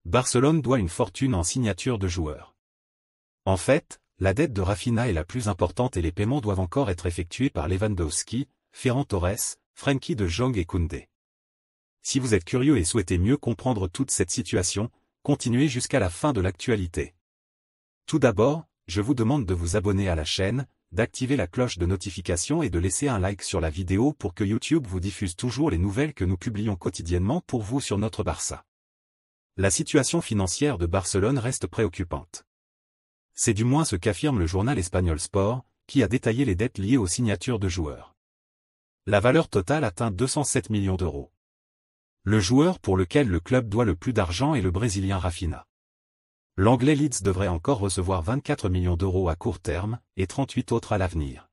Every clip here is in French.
Barcelone doit une fortune en signature de joueurs. En fait, la dette de Rafinha est la plus importante et les paiements doivent encore être effectués par Lewandowski, Ferran Torres, Frenkie de Jong et Koundé. Si vous êtes curieux et souhaitez mieux comprendre toute cette situation, continuez jusqu'à la fin de l'actualité. Tout d'abord, je vous demande de vous abonner à la chaîne, d'activer la cloche de notification et de laisser un like sur la vidéo pour que YouTube vous diffuse toujours les nouvelles que nous publions quotidiennement pour vous sur notre Barça. La situation financière de Barcelone reste préoccupante. C'est du moins ce qu'affirme le journal espagnol Sport, qui a détaillé les dettes liées aux signatures de joueurs. La valeur totale atteint 207 millions d'euros. Le joueur pour lequel le club doit le plus d'argent est le Brésilien Rafinha. L'anglais Leeds devrait encore recevoir 24 millions d'euros à court terme, et 38 autres à l'avenir.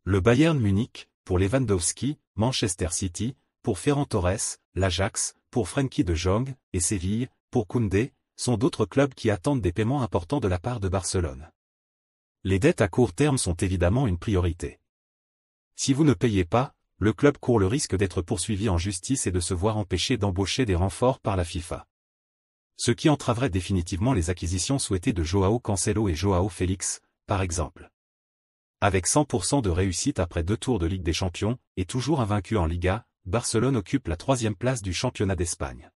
Le Bayern Munich, pour Lewandowski, Manchester City, pour Ferran Torres, l'Ajax, pour Frenkie de Jong, et Séville, pour Koundé, sont d'autres clubs qui attendent des paiements importants de la part de Barcelone. Les dettes à court terme sont évidemment une priorité. Si vous ne payez pas, le club court le risque d'être poursuivi en justice et de se voir empêché d'embaucher des renforts par la FIFA. Ce qui entraverait définitivement les acquisitions souhaitées de Joao Cancelo et Joao Félix, par exemple. Avec 100% de réussite après 2 tours de Ligue des Champions, et toujours invaincu en Liga, Barcelone occupe la 3e place du championnat d'Espagne.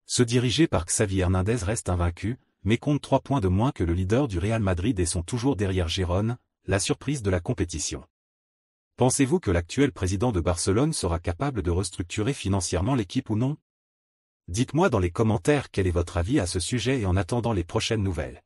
Ceux dirigés par Xavi Hernandez restent invaincus, mais comptent 3 points de moins que le leader du Real Madrid et sont toujours derrière Gérone, la surprise de la compétition. Pensez-vous que l'actuel président de Barcelone sera capable de restructurer financièrement l'équipe ou non? Dites-moi dans les commentaires quel est votre avis à ce sujet et en attendant les prochaines nouvelles.